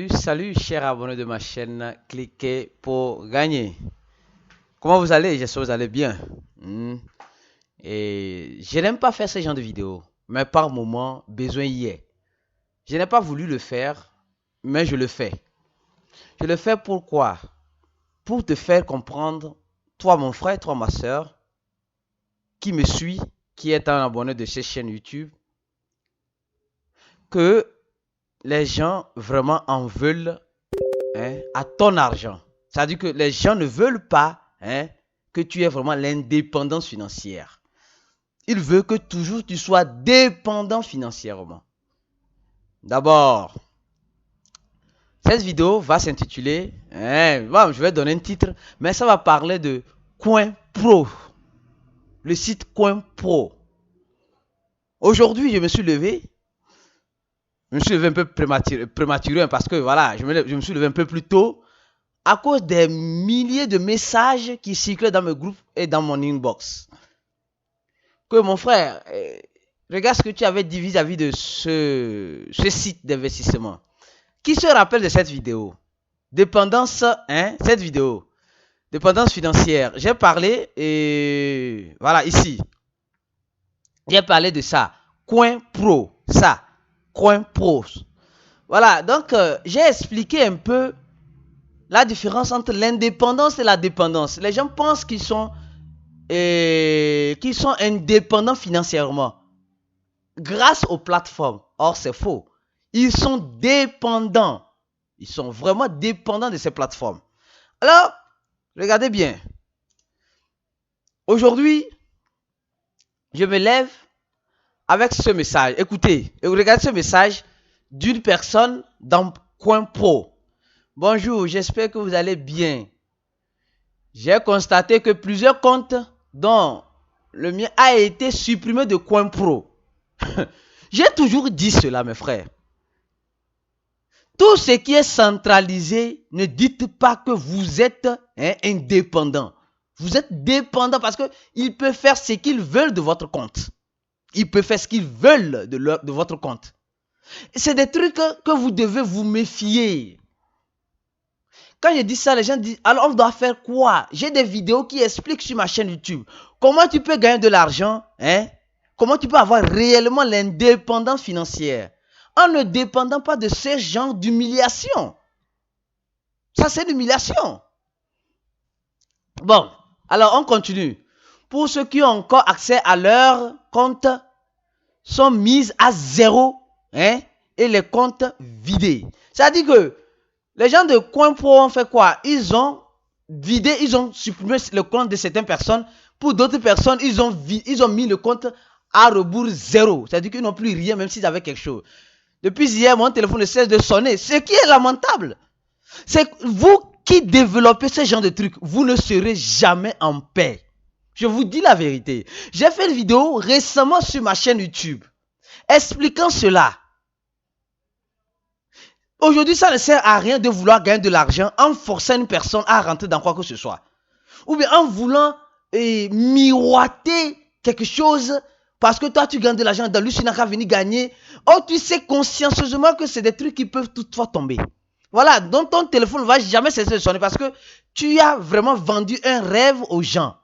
Salut, chers abonnés de ma chaîne, cliquez pour gagner. Comment vous allez? J'espère que vous allez bien. Et je n'aime pas faire ce genre de vidéos, mais par moment, besoin y est. Je n'ai pas voulu le faire, mais je le fais. Je le fais pourquoi? Pour te faire comprendre, toi mon frère, toi ma soeur, qui me suit, qui est un abonné de cette chaîne YouTube, que les gens vraiment en veulent à ton argent. C'est-à-dire que les gens ne veulent pas que tu aies vraiment l'indépendance financière. Ils veulent que toujours tu sois dépendant financièrement. D'abord, cette vidéo va s'intituler, je vais donner un titre, mais ça va parler de Coin Pro. Le site Coin Pro. Aujourd'hui, je me suis levé un peu prématuré parce que voilà, je me suis levé un peu plus tôt à cause des milliers de messages qui circulaient dans mes groupes et dans mon inbox. Que mon frère, regarde ce que tu avais dit vis-à-vis de ce site d'investissement. Qui se rappelle de cette vidéo? Dépendance, cette vidéo. Dépendance financière. J'ai parlé, et voilà, ici. J'ai parlé de ça. Coin Pro, ça. Coin Pro. Voilà, donc j'ai expliqué un peu la différence entre l'indépendance et la dépendance. Les gens pensent qu'ils sont indépendants financièrement grâce aux plateformes. Or, c'est faux. Ils sont dépendants. Ils sont vraiment dépendants de ces plateformes. Alors, regardez bien. Aujourd'hui, je me lève avec ce message. Écoutez, regardez ce message d'une personne dans Coin Pro. Bonjour, j'espère que vous allez bien. J'ai constaté que plusieurs comptes, dont le mien, a été supprimé de Coin Pro. J'ai toujours dit cela, mes frères. Tout ce qui est centralisé, ne dites pas que vous êtes indépendant. Vous êtes dépendant parce qu'ils peuvent faire ce qu'ils veulent de votre compte. Ils peuvent faire ce qu'ils veulent de votre compte. C'est des trucs que vous devez vous méfier. Quand je dis ça, les gens disent, alors on doit faire quoi? J'ai des vidéos qui expliquent sur ma chaîne YouTube comment tu peux gagner de l'argent, comment tu peux avoir réellement l'indépendance financière en ne dépendant pas de ce genre d'humiliation. Ça, c'est l'humiliation. Bon, alors on continue. Pour ceux qui ont encore accès à leur compte, sont mis à zéro et les comptes vidés. C'est-à-dire que les gens de Coin Pro ont fait quoi? Ils ont vidé, ils ont supprimé le compte de certaines personnes. Pour d'autres personnes, ils ont mis le compte à rebours zéro. C'est-à-dire qu'ils n'ont plus rien, même s'ils avaient quelque chose. Depuis hier, mon téléphone ne cesse de sonner. Ce qui est lamentable. C'est vous qui développez ce genre de trucs. Vous ne serez jamais en paix. Je vous dis la vérité. J'ai fait une vidéo récemment sur ma chaîne YouTube expliquant cela. Aujourd'hui, ça ne sert à rien de vouloir gagner de l'argent en forçant une personne à rentrer dans quoi que ce soit. Ou bien en voulant miroiter quelque chose parce que toi, tu gagnes de l'argent dans lui, tu n'as qu'à venir gagner. Oh, tu sais consciencieusement que c'est des trucs qui peuvent toutefois tomber. Voilà, donc ton téléphone ne va jamais cesser de sonner parce que tu as vraiment vendu un rêve aux gens.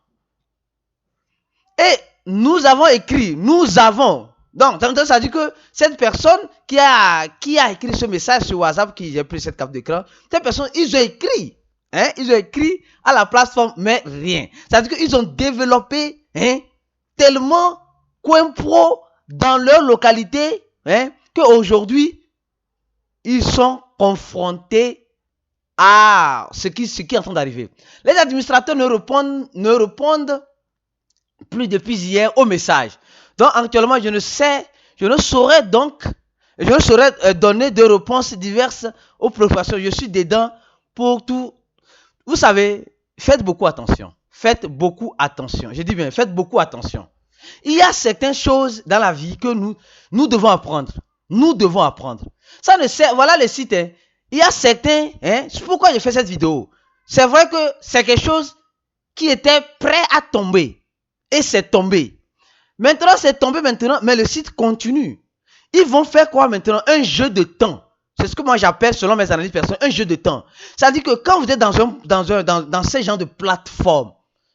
Et nous avons écrit, donc ça dit que cette personne qui a écrit ce message sur WhatsApp, qui j'ai pris cette carte d'écran, cette personne, ils ont écrit à la plateforme, mais rien. Ça veut dire qu'ils ont développé tellement Coin Pro dans leur localité qu'aujourd'hui, ils sont confrontés à ce qui est en train d'arriver. Les administrateurs ne répondent plus depuis hier au message. Donc actuellement, je ne saurais donner de réponses diverses aux préoccupations. Je suis dedans pour tout. Vous savez, faites beaucoup attention. Faites beaucoup attention. Je dis bien, faites beaucoup attention. Il y a certaines choses dans la vie que nous devons apprendre. Nous devons apprendre. Ça ne sert, voilà les sites. Il y a certains, c'est pourquoi j'ai fait cette vidéo. C'est vrai que c'est quelque chose qui était prêt à tomber. Et c'est tombé. Maintenant, c'est tombé maintenant, mais le site continue. Ils vont faire quoi maintenant? Un jeu de temps. C'est ce que moi j'appelle, selon mes analyses personnelles, un jeu de temps. Ça veut dire que quand vous êtes dans ces genres de plateformes,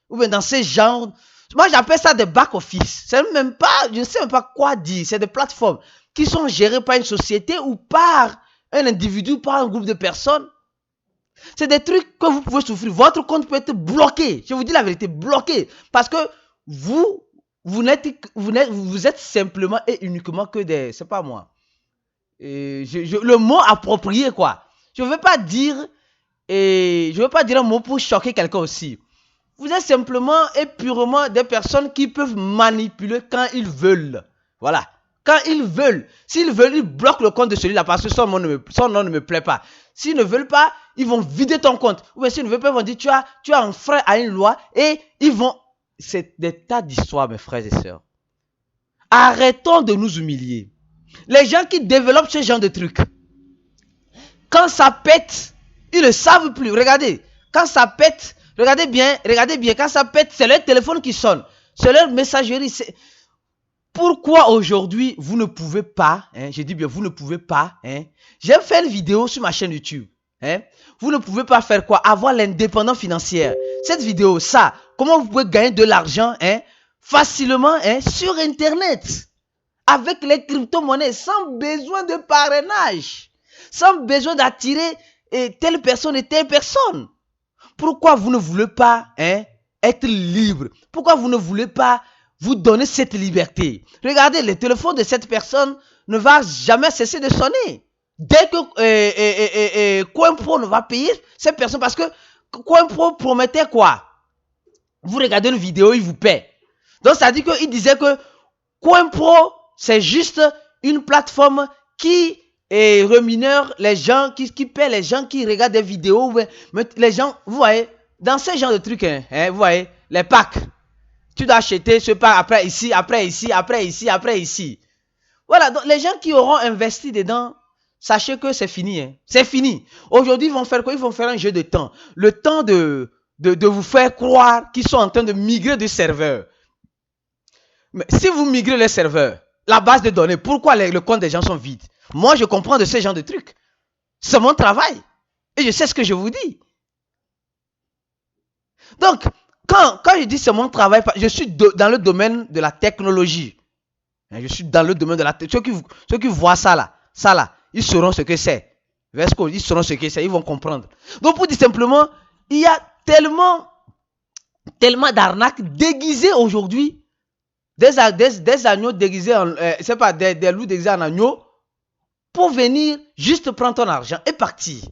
ou bien dans ces genres, moi j'appelle ça des back-office. C'est même pas, je ne sais même pas quoi dire. C'est des plateformes qui sont gérées par une société ou par un individu, par un groupe de personnes. C'est des trucs que vous pouvez souffrir. Votre compte peut être bloqué. Je vous dis la vérité, bloqué. Parce que vous êtes simplement et uniquement que des, c'est pas moi. Le mot approprié, quoi. Je ne veux pas dire un mot pour choquer quelqu'un aussi. Vous êtes simplement et purement des personnes qui peuvent manipuler quand ils veulent. Voilà. Quand ils veulent. S'ils veulent, ils bloquent le compte de celui-là parce que son nom ne me plaît pas. S'ils ne veulent pas, ils vont vider ton compte. Ou bien s'ils ne veulent pas, ils vont dire tu as enfreint à une loi et ils vont... C'est des tas d'histoires, mes frères et sœurs. Arrêtons de nous humilier. Les gens qui développent ce genre de trucs, quand ça pète, ils ne savent plus. Regardez, quand ça pète, regardez bien, quand ça pète, c'est leur téléphone qui sonne. C'est leur messagerie. Pourquoi aujourd'hui, vous ne pouvez pas, je dis bien, vous ne pouvez pas, j'ai fait une vidéo sur ma chaîne YouTube. Vous ne pouvez pas faire quoi? Avoir l'indépendance financière. Cette vidéo, ça, comment vous pouvez gagner de l'argent facilement sur Internet. Avec les crypto-monnaies, sans besoin de parrainage. Sans besoin d'attirer telle personne et telle personne. Pourquoi vous ne voulez pas être libre? Pourquoi vous ne voulez pas vous donner cette liberté? Regardez, le téléphone de cette personne ne va jamais cesser de sonner. Dès que CoinPro ne va payer cette personne, parce que CoinPro promettait quoi? Vous regardez une vidéo, il vous paie. Donc ça dit qu'il disait que CoinPro, c'est juste une plateforme qui rémunère les gens, qui paie les gens qui regardent des vidéos. Mais les gens, vous voyez, dans ce genre de trucs, vous voyez, les packs. Tu dois acheter ce pack après ici, après ici, après ici, après ici. Voilà, donc les gens qui auront investi dedans, sachez que c'est fini. C'est fini. Aujourd'hui, ils vont faire quoi? Ils vont faire un jeu de temps. Le temps de vous faire croire qu'ils sont en train de migrer de serveurs. Mais si vous migrez les serveurs, la base de données, pourquoi le compte des gens sont vides? Moi, je comprends de ce genre de trucs. C'est mon travail. Et je sais ce que je vous dis. Donc, quand je dis c'est mon travail, je suis dans le domaine de la technologie. Je suis dans le domaine de la technologie. Ceux qui voient ça là, ils sauront ce que c'est. Ils sauront ce que c'est, ils vont comprendre. Donc, pour dire simplement, il y a tellement d'arnaques déguisées aujourd'hui. Des agneaux déguisés en... c'est pas des loups déguisés en agneaux pour venir juste prendre ton argent et partir.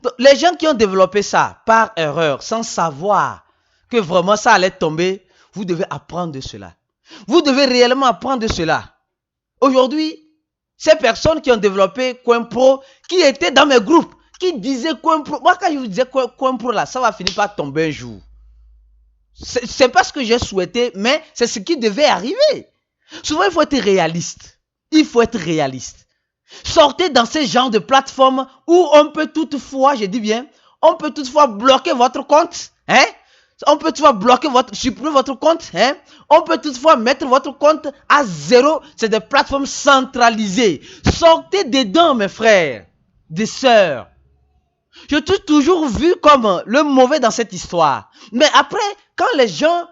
Donc, les gens qui ont développé ça par erreur, sans savoir que vraiment ça allait tomber, vous devez apprendre de cela. Vous devez réellement apprendre de cela. Aujourd'hui, ces personnes qui ont développé CoinPro, qui étaient dans mes groupes, qui disaient CoinPro, moi quand je vous disais CoinPro là, ça va finir par tomber un jour. C'est pas ce que j'ai souhaité, mais c'est ce qui devait arriver. Souvent, il faut être réaliste. Il faut être réaliste. Sortez dans ce genre de plateforme où on peut toutefois, je dis bien, on peut toutefois bloquer votre compte. On peut toutefois supprimer votre compte. On peut toutefois mettre votre compte à zéro. C'est des plateformes centralisées. Sortez dedans, mes frères, des sœurs. Je suis toujours vu comme le mauvais dans cette histoire. Mais après, quand les gens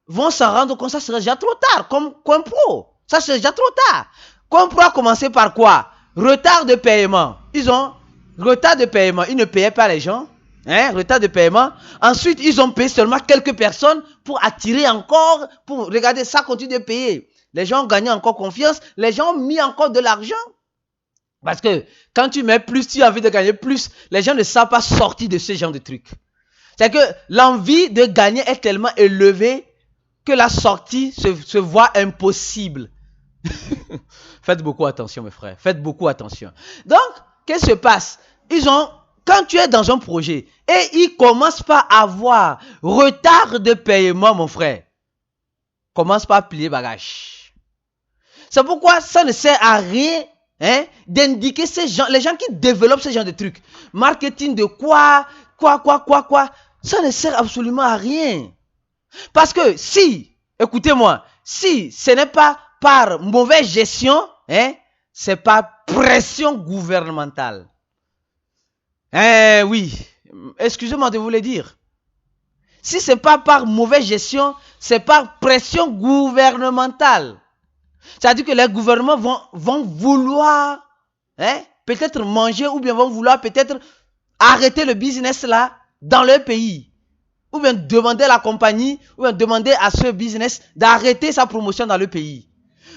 vont s'en rendre compte, ça sera déjà trop tard. Comme CoinPro. Ça sera déjà trop tard. CoinPro a commencé par quoi? Retard de paiement. Ils ont retard de paiement. Ils ne payaient pas les gens. Retard de paiement. Ensuite, ils ont payé seulement quelques personnes pour attirer encore. Pour regarder, ça continue de payer. Les gens ont gagné encore confiance. Les gens ont mis encore de l'argent. Parce que quand tu mets plus, tu as envie de gagner plus. Les gens ne savent pas sortir de ce genre de trucs. C'est que l'envie de gagner est tellement élevée que la sortie se voit impossible. Faites beaucoup attention, mes frères. Faites beaucoup attention. Donc, qu'est-ce qui se passe? Quand tu es dans un projet et ils commencent par avoir retard de paiement, mon frère, commence par plier bagage. C'est pourquoi ça ne sert à rien d'indiquer les gens qui développent ce genre de trucs. Marketing de quoi. Ça ne sert absolument à rien. Parce que écoutez-moi, si ce n'est pas par mauvaise gestion, c'est pas pression gouvernementale. Oui, excusez-moi de vous le dire. Si ce n'est pas par mauvaise gestion, c'est par pression gouvernementale. C'est-à-dire que les gouvernements vont vouloir peut-être manger ou bien vont vouloir peut-être arrêter le business là dans leur pays. Ou bien demander à la compagnie, ou bien demander à ce business d'arrêter sa promotion dans le pays.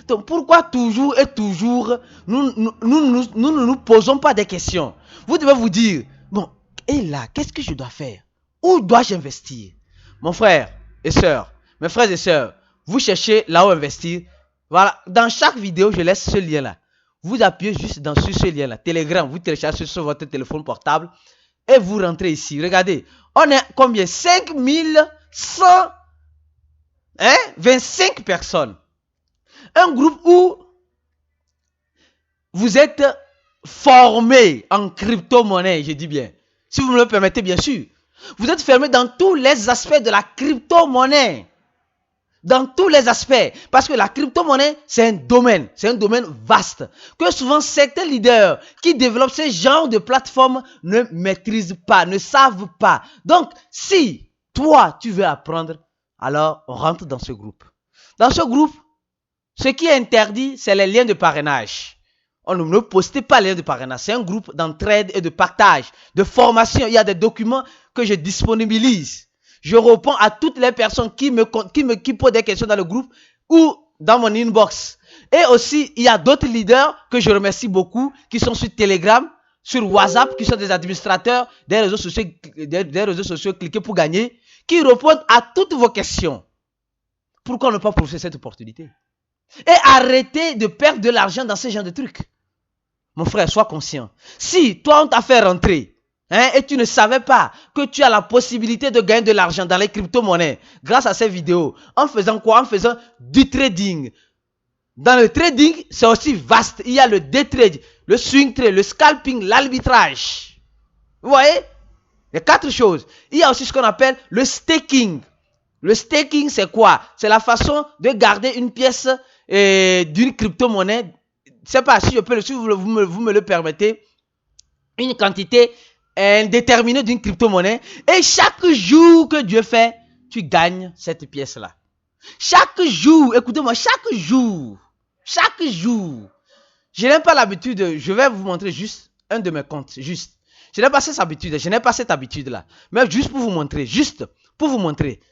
Donc pourquoi toujours et toujours nous ne nous posons pas des questions? Vous devez vous dire, bon, et là, qu'est-ce que je dois faire? Où dois-je investir? Mon frère et soeur, mes frères et sœurs, vous cherchez là où investir. Voilà, dans chaque vidéo, je laisse ce lien-là. Vous appuyez juste sur ce lien-là, Telegram, vous téléchargez sur votre téléphone portable et vous rentrez ici. Regardez, on est combien? 5125 personnes. Un groupe où vous êtes formés en crypto-monnaie, je dis bien. Si vous me le permettez, bien sûr. Vous êtes formés dans tous les aspects de la crypto-monnaie. Dans tous les aspects. Parce que la crypto-monnaie, c'est un domaine vaste. Que souvent, certains leaders qui développent ce genre de plateforme ne maîtrisent pas, ne savent pas. Donc, si toi, tu veux apprendre, alors on rentre dans ce groupe. Dans ce groupe, ce qui est interdit, c'est les liens de parrainage. On ne postez pas les liens de parrainage. C'est un groupe d'entraide et de partage, de formation. Il y a des documents que je disponibilise. Je réponds à toutes les personnes qui posent des questions dans le groupe ou dans mon inbox. Et aussi, il y a d'autres leaders que je remercie beaucoup, qui sont sur Telegram, sur WhatsApp, qui sont des administrateurs des réseaux sociaux, cliquez pour gagner, qui répondent à toutes vos questions. Pourquoi ne pas profiter de cette opportunité? Et arrêtez de perdre de l'argent dans ce genre de trucs. Mon frère, sois conscient. Si toi, on t'a fait rentrer, et tu ne savais pas que tu as la possibilité de gagner de l'argent dans les crypto-monnaies grâce à ces vidéos, en faisant quoi? En faisant du trading. Dans le trading, c'est aussi vaste. Il y a le day trade, le swing trade, le scalping, l'arbitrage. Vous voyez? Il y a 4 choses. Il y a aussi ce qu'on appelle le staking. Le staking, c'est quoi? C'est la façon de garder une pièce d'une crypto-monnaie. Je ne sais pas si je peux, si vous me le permettez, une quantité indéterminée d'une crypto-monnaie. Et chaque jour que Dieu fait, tu gagnes cette pièce-là. Chaque jour, écoutez-moi, chaque jour. Je n'ai pas l'habitude, je vais vous montrer juste un de mes comptes, juste. Je n'ai pas cette habitude-là. Mais juste pour vous montrer,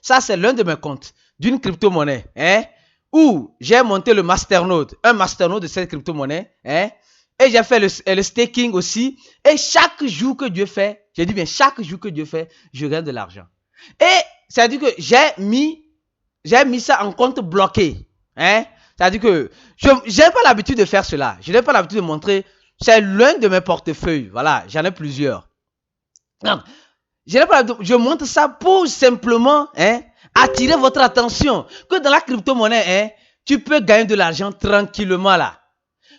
ça c'est l'un de mes comptes d'une crypto-monnaie, où j'ai monté le masternode, un masternode de cette crypto-monnaie, et j'ai fait le staking aussi. Et chaque jour que Dieu fait, j'ai dit bien, chaque jour que Dieu fait, je gagne de l'argent. Et c'est-à-dire que j'ai mis ça en compte bloqué, c'est-à-dire que je n'ai pas l'habitude de faire cela. Je n'ai pas l'habitude de montrer. C'est l'un de mes portefeuilles. Voilà, j'en ai plusieurs. Donc, je montre ça pour simplement attirer votre attention. Que dans la crypto-monnaie, tu peux gagner de l'argent tranquillement là.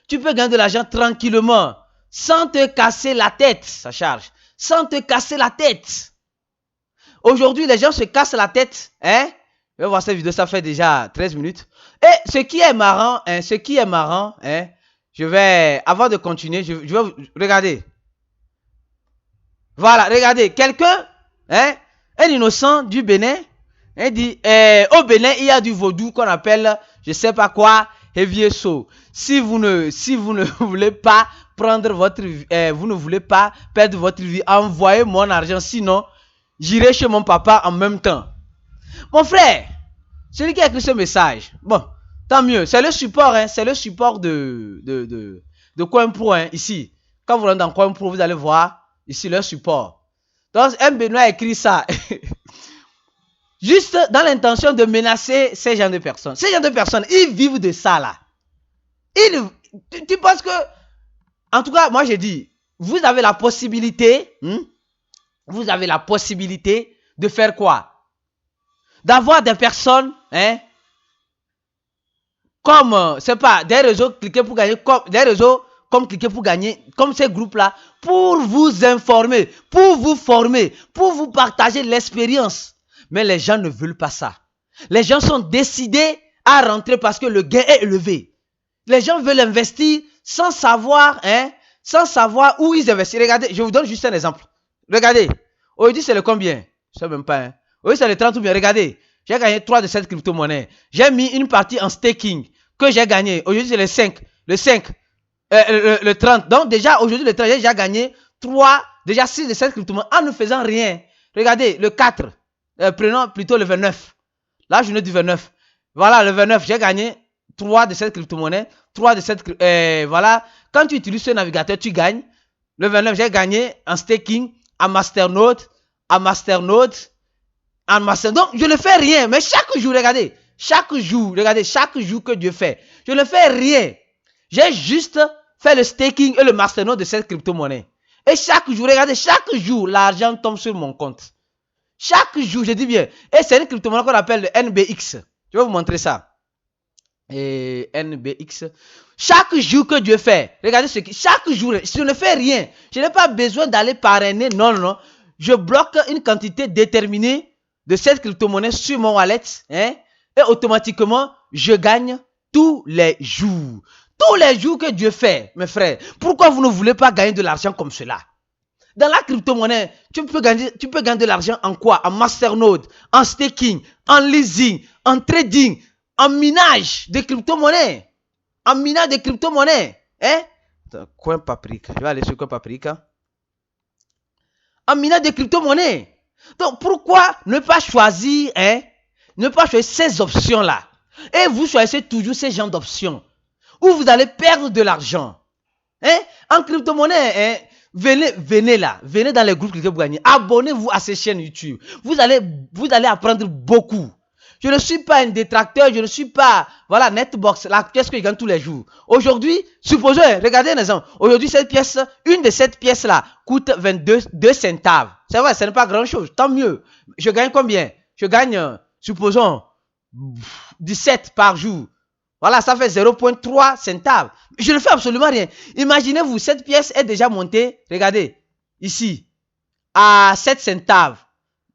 Tu peux gagner de l'argent tranquillement. Sans te casser la tête. Ça charge. Sans te casser la tête. Aujourd'hui, les gens se cassent la tête. Je vais voir cette vidéo, ça fait déjà 13 minutes. Et ce qui est marrant, je vais, avant de continuer, je vais regarder. Voilà, regardez, quelqu'un, un innocent du Bénin, dit, au Bénin, il y a du vaudou qu'on appelle, je sais pas quoi, Hevieso. Si vous ne voulez pas prendre votre, vous ne voulez pas perdre votre vie, envoyez mon argent, sinon, j'irai chez mon papa en même temps. Mon frère, celui qui a écrit ce message, bon, tant mieux, c'est le support, c'est le support de CoinPro, ici. Quand vous rentrez dans CoinPro, vous allez voir, ici, leur support. Donc, un Benoît a écrit ça, juste dans l'intention de menacer ces gens de personnes. Ces gens de personnes, ils vivent de ça, là. Tu penses que, en tout cas, moi, j'ai dit, vous avez la possibilité, de faire quoi? D'avoir des personnes, comme, c'est pas, des réseaux cliquez pour gagner, comme des réseaux comme cliquez pour gagner, comme ces groupes-là, pour vous informer, pour vous former, pour vous partager l'expérience. Mais les gens ne veulent pas ça. Les gens sont décidés à rentrer parce que le gain est élevé. Les gens veulent investir sans savoir, sans savoir où ils investissent. Regardez, je vous donne juste un exemple. Regardez, aujourd'hui c'est le combien? Je sais même pas. Aujourd'hui c'est le 30 ou bien. Regardez, j'ai gagné 3 de cette crypto-monnaie. J'ai mis une partie en staking que j'ai gagné. Aujourd'hui c'est le 5. Le 30. Donc déjà, aujourd'hui le 30, j'ai déjà gagné 3, déjà 6 de cette crypto-monnaie en ne faisant rien. Regardez, le 4. Prenons plutôt le 29. La journée du 29. Voilà, le 29, j'ai gagné 3 de cette crypto-monnaie. 3 de cette... voilà. Quand tu utilises ce navigateur, tu gagnes. Le 29, j'ai gagné en staking, en masternode, donc, je ne fais rien. Mais chaque jour, regardez. Chaque jour que Dieu fait. Je ne fais rien. J'ai juste fait le staking et le masternode de cette crypto-monnaie. Et chaque jour, regardez, chaque jour, l'argent tombe sur mon compte. Chaque jour, je dis bien. Et c'est une crypto-monnaie qu'on appelle le NBX. Je vais vous montrer ça. Et NBX. Chaque jour que Dieu fait, regardez ce qui, chaque jour, je ne fais rien. Je n'ai pas besoin d'aller parrainer. Non, non, non. Je bloque une quantité déterminée de cette crypto-monnaie sur mon wallet. Et automatiquement, je gagne tous les jours. Tous les jours que Dieu fait, mes frères. Pourquoi vous ne voulez pas gagner de l'argent comme cela? Dans la crypto-monnaie, tu peux gagner de l'argent en quoi? En masternode, en staking, en leasing, en trading, en minage de crypto-monnaie. En minage de crypto-monnaie. Coin paprika. Je vais aller sur coin paprika. En minage de crypto-monnaie. Donc, pourquoi ne pas choisir, ne pas choisir ces options-là? Et vous choisissez toujours ces genres d'options où vous allez perdre de l'argent. En crypto-monnaie, venez là. Venez dans les groupes que vous gagnez. Abonnez-vous à ces chaînes YouTube. Vous allez apprendre beaucoup. Je ne suis pas un détracteur, je ne suis pas, voilà, Netbox, la pièce que je gagne tous les jours. Aujourd'hui, supposons, regardez un exemple. Aujourd'hui, cette pièce, une de cette pièce-là coûte 22 centaves. C'est vrai, ce n'est pas grand-chose, tant mieux. Je gagne combien? Je gagne, supposons, 17 par jour. Voilà, ça fait 0,3 centaves. Je ne fais absolument rien. Imaginez-vous, cette pièce est déjà montée, regardez, ici, à 7 centaves.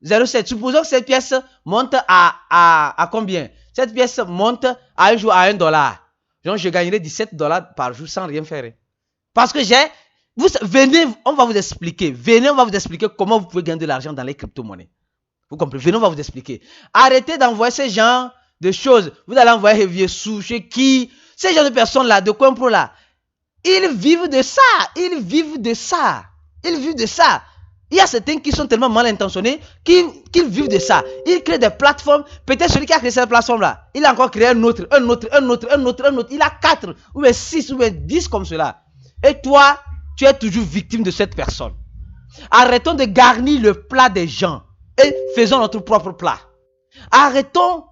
0,7. Supposons que cette pièce monte à combien? Cette pièce monte à un jour à $1. Donc, je gagnerai 17 $ par jour sans rien faire. Parce que venez, on va vous expliquer. Venez, on va vous expliquer comment vous pouvez gagner de l'argent dans les crypto-monnaies. Vous comprenez? Venez, on va vous expliquer. Arrêtez d'envoyer ce genre de choses. Vous allez envoyer Javier Sou, chez qui? Ces gens de personnes-là, de Coinpro là, ils vivent de ça. Ils vivent de ça. Ils vivent de ça. Il y a certains qui sont tellement mal intentionnés qu'ils vivent de ça. Ils créent des plateformes. Peut-être celui qui a créé cette plateforme-là, il a encore créé un autre. Il a 4 ou 6 ou 10 comme cela. Et toi, tu es toujours victime de cette personne. Arrêtons de garnir le plat des gens et faisons notre propre plat. Arrêtons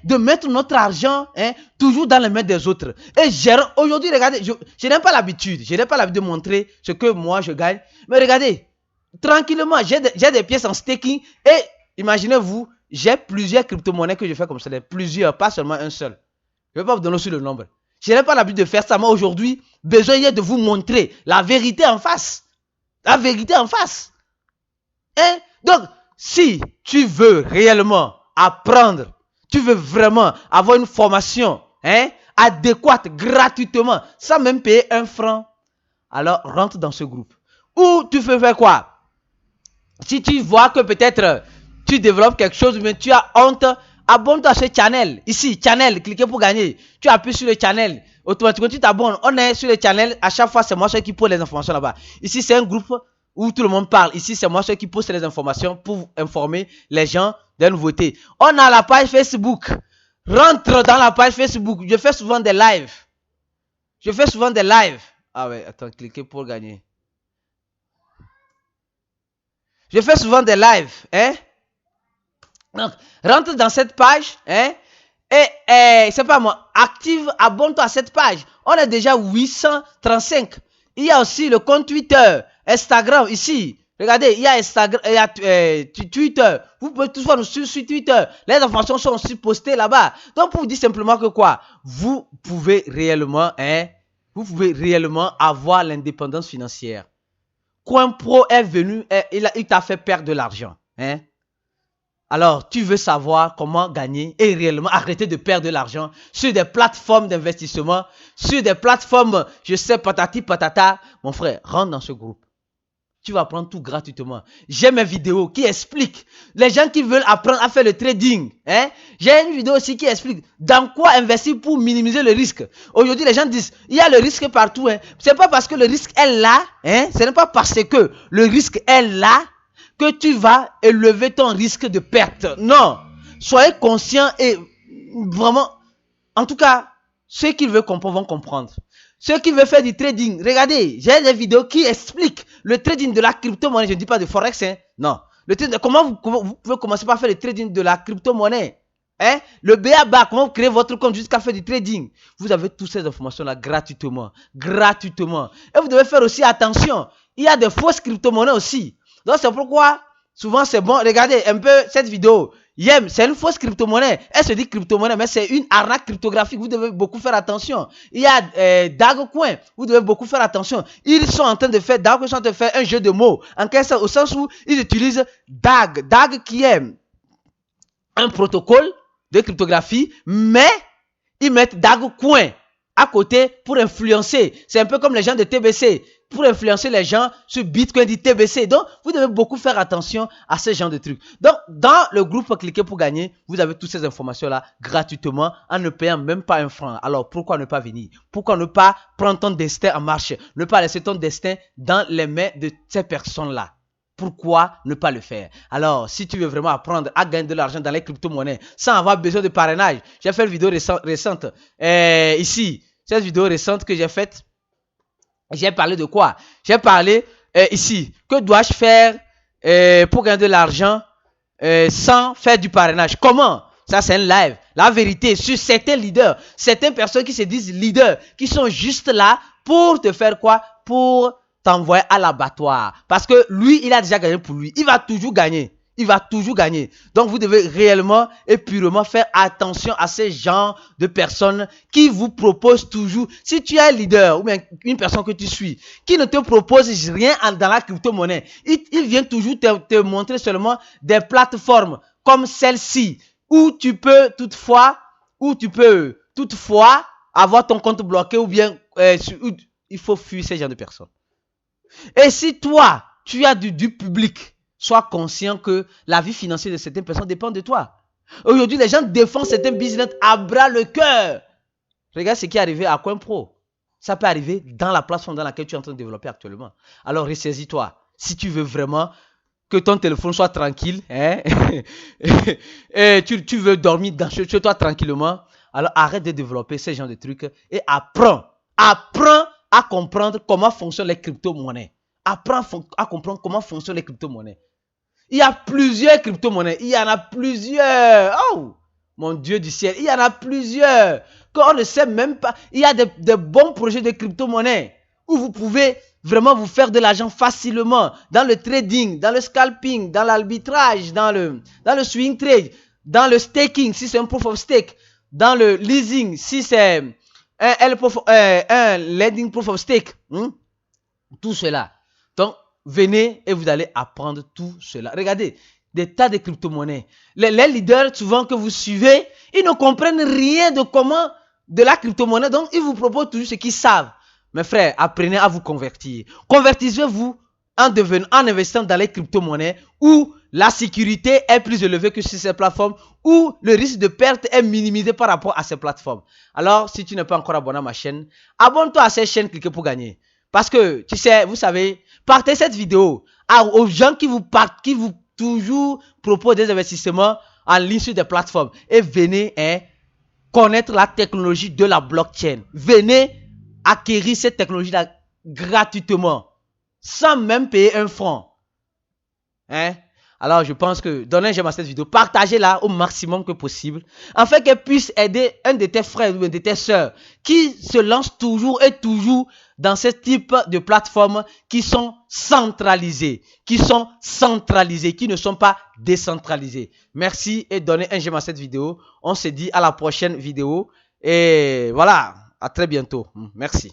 de mettre notre argent toujours dans les mains des autres. Et aujourd'hui, regardez, je n'ai pas l'habitude. Je n'ai pas l'habitude de montrer ce que moi je gagne. Mais regardez, tranquillement, j'ai des pièces en staking. Et imaginez-vous, j'ai plusieurs crypto-monnaies que je fais comme ça. Plusieurs, pas seulement un seul. Je ne vais pas vous donner aussi le nombre. Je n'ai pas l'habitude de faire ça. Moi, aujourd'hui, besoin il y a de vous montrer la vérité en face. La vérité en face. Donc, si tu veux réellement apprendre, tu veux vraiment avoir une formation adéquate, gratuitement, sans même payer 1 franc, alors rentre dans ce groupe. Ou tu peux faire quoi? Si tu vois que peut-être tu développes quelque chose, mais tu as honte, abonne-toi à ce channel. Ici, channel, cliquez pour gagner. Tu appuies sur le channel. Automatiquement, tu t'abonnes. On est sur le channel. À chaque fois, c'est moi qui pose les informations là-bas. Ici, c'est un groupe où tout le monde parle. Ici, c'est moi qui pose les informations pour informer les gens des nouveautés. On a la page Facebook. Rentre dans la page Facebook. Je fais souvent des lives. Ah ouais, attends, cliquez pour gagner. Je fais souvent des lives, Donc, rentre dans cette page, et c'est pas moi, active, abonne-toi à cette page. On est déjà 835. Il y a aussi le compte Twitter, Instagram, ici. Regardez, il y a Instagram, il y a Twitter. Vous pouvez toujours nous suivre sur Twitter. Les informations sont aussi postées là-bas. Donc, pour vous dire simplement que quoi, vous pouvez réellement avoir l'indépendance financière. Coinpro est venu, il t'a fait perdre de l'argent. Alors, tu veux savoir comment gagner et réellement arrêter de perdre de l'argent sur des plateformes d'investissement, sur des plateformes, je sais, patati patata. Mon frère, rentre dans ce groupe. Tu vas apprendre tout gratuitement. J'ai mes vidéos qui expliquent. Les gens qui veulent apprendre à faire le trading. J'ai une vidéo aussi qui explique dans quoi investir pour minimiser le risque. Aujourd'hui, les gens disent, il y a le risque partout. C'est pas parce que le risque est là. Ce n'est pas parce que le risque est là que tu vas élever ton risque de perte. Non. Soyez conscient et vraiment, en tout cas, ceux qui veulent comprendre vont comprendre. Ceux qui veulent faire du trading, regardez, j'ai des vidéos qui expliquent le trading de la crypto-monnaie. Je ne dis pas de Forex, non. Comment vous pouvez commencer par faire le trading de la crypto-monnaie. Le BABA, comment vous créez votre compte jusqu'à faire du trading. Vous avez toutes ces informations-là gratuitement. Gratuitement. Et vous devez faire aussi attention. Il y a des fausses crypto-monnaies aussi. Donc c'est pourquoi, souvent c'est bon, regardez un peu cette vidéo. Yem, c'est une fausse crypto-monnaie. Elle se dit crypto-monnaie, mais c'est une arnaque cryptographique. Vous devez beaucoup faire attention. Il y a Dagecoin. Vous devez beaucoup faire attention. Ils sont en train de faire, Dagecoin sont en train de faire un jeu de mots. En quelque sorte, au sens où ils utilisent DAG. DAG qui est un protocole de cryptographie, mais ils mettent Dagecoin à côté pour influencer. C'est un peu comme les gens de TBC. Pour influencer les gens sur Bitcoin dit TBC. Donc, vous devez beaucoup faire attention à ce genre de trucs. Donc, dans le groupe Cliquez pour gagner, vous avez toutes ces informations-là gratuitement en ne payant même pas un franc. Alors, pourquoi ne pas venir? Pourquoi ne pas prendre ton destin en marche? Ne pas laisser ton destin dans les mains de ces personnes-là? Pourquoi ne pas le faire? Alors, si tu veux vraiment apprendre à gagner de l'argent dans les crypto-monnaies sans avoir besoin de parrainage, j'ai fait une vidéo récente ici. Cette vidéo récente que j'ai faite, j'ai parlé de quoi? J'ai parlé ici. Que dois-je faire pour gagner de l'argent sans faire du parrainage? Comment? Ça, c'est un live. La vérité, sur certains leaders, certaines personnes qui se disent leaders, qui sont juste là pour te faire quoi? Pour t'envoyer à l'abattoir. Parce que lui, il a déjà gagné pour lui. Il va toujours gagner. Il va toujours gagner. Donc, vous devez réellement et purement faire attention à ces genres de personnes qui vous proposent toujours. Si tu es un leader ou bien une personne que tu suis, qui ne te propose rien dans la crypto-monnaie, il vient toujours te montrer seulement des plateformes comme celle-ci où tu peux toutefois avoir ton compte bloqué ou bien il faut fuir ces genres de personnes. Et si toi, tu as du public, sois conscient que la vie financière de certaines personnes dépend de toi. Aujourd'hui, les gens défendent certains business à bras le cœur. Regarde ce qui est arrivé à CoinPro. Ça peut arriver dans la plateforme dans laquelle tu es en train de développer actuellement. Alors, ressaisis-toi. Si tu veux vraiment que ton téléphone soit tranquille, et tu veux dormir chez toi tranquillement, alors arrête de développer ce genre de trucs et apprends à comprendre comment fonctionnent les crypto-monnaies. Apprends à comprendre comment fonctionnent les crypto-monnaies. Il y a plusieurs crypto-monnaies. Il y en a plusieurs. Oh, mon Dieu du ciel. Il y en a plusieurs. Qu'on ne sait même pas. Il y a des bons projets de crypto-monnaies où vous pouvez vraiment vous faire de l'argent facilement. Dans le trading, dans le scalping, dans l'arbitrage, dans le swing trade, dans le staking, si c'est un proof of stake, dans le leasing, si c'est un lending proof of stake. Tout cela. Donc, venez et vous allez apprendre tout cela. Regardez, des tas de crypto-monnaies. Les leaders, souvent que vous suivez, ils ne comprennent rien de la crypto-monnaie. Donc, ils vous proposent toujours ce qu'ils savent. Mes frères, apprenez à vous convertir. Convertissez-vous en investissant dans les crypto-monnaies où la sécurité est plus élevée que sur ces plateformes, où le risque de perte est minimisé par rapport à ces plateformes. Alors, si tu n'es pas encore abonné à ma chaîne, abonne-toi à cette chaîne, cliquez pour gagner. Parce que, tu sais, vous savez, partez cette vidéo aux gens qui vous toujours proposent des investissements en ligne sur des plateformes. Et venez connaître la technologie de la blockchain. Venez acquérir cette technologie-là gratuitement, sans même payer un franc. Alors, je pense que donnez un j'aime à cette vidéo, partagez-la au maximum que possible, afin qu'elle puisse aider un de tes frères ou une de tes sœurs qui se lance toujours et toujours dans ce type de plateformes qui sont centralisées, qui ne sont pas décentralisées. Merci et donnez un j'aime à cette vidéo. On se dit à la prochaine vidéo et voilà, à très bientôt. Merci.